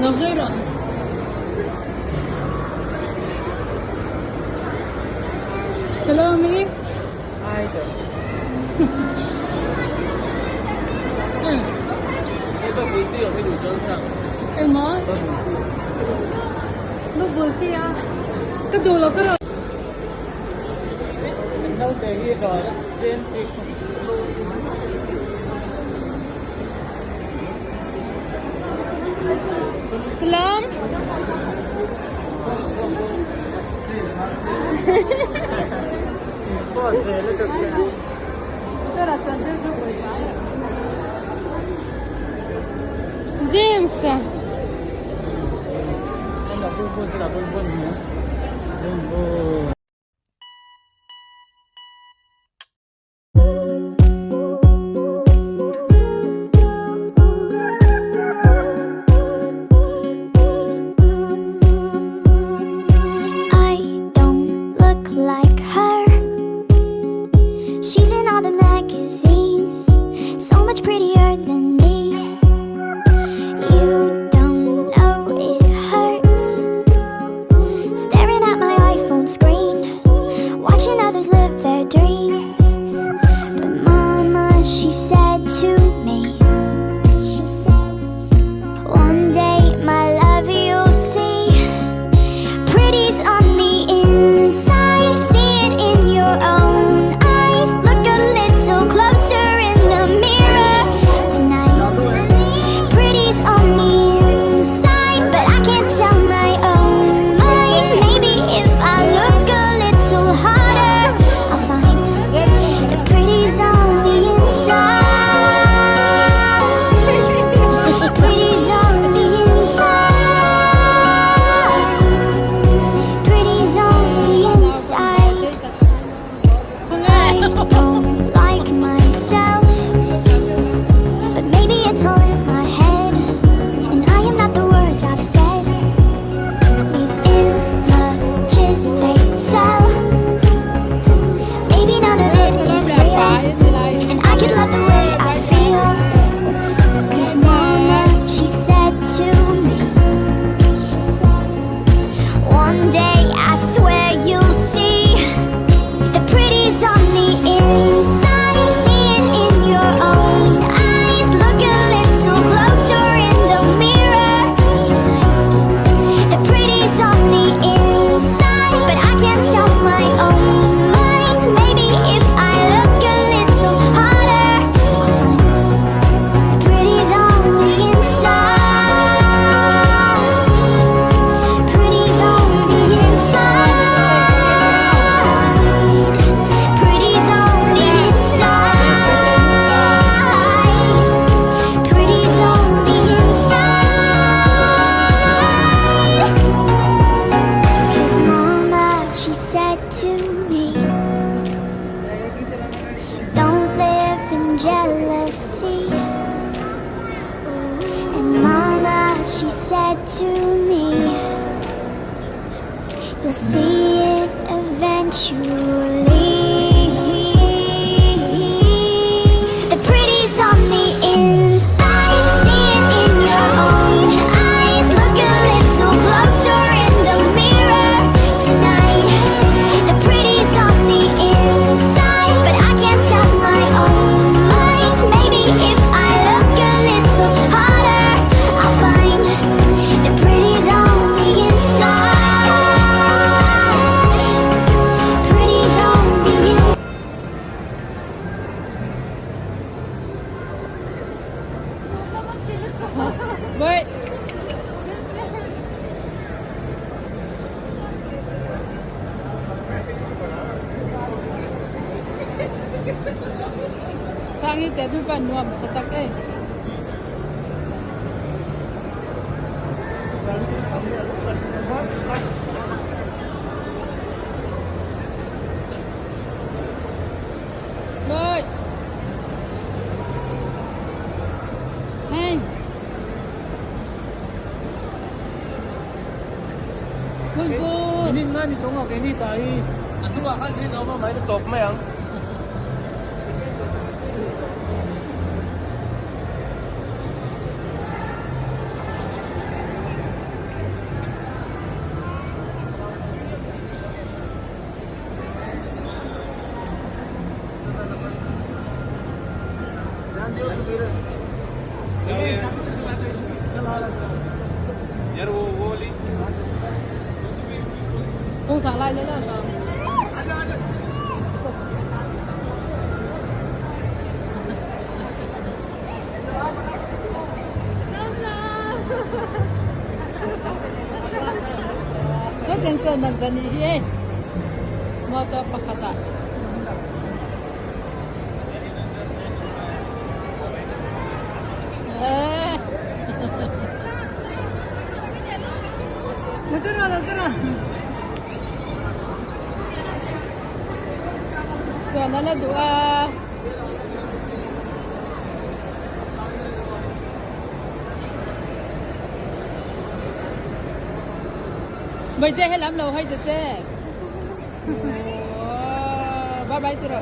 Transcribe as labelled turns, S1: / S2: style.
S1: نظيرا. سلامي.
S2: عايدة. Bác Bùi ở cái đủ cho sao?
S1: Em mới. Lúc vừa kia. Cái đồ là cái.
S2: Mình đâu để ghi rồi đó. Trên thì
S1: سلام. جيمس.
S2: là bun bun nhé. Bun bun.
S1: Wait. Sang như thế tôi vẫn nuông sẽ tắc ấy. Đợi. Hey. Bun bun.
S2: Ini nga nito nga kini tayo. Ano nga kan dito mo may top mo yang.
S1: Không sáng lại nữa là Rất chân cơn mình dần đi Motor pakata So, nana dua Bây giờ hay lắm lâu hay chứ chứ Bye bye chứ rồi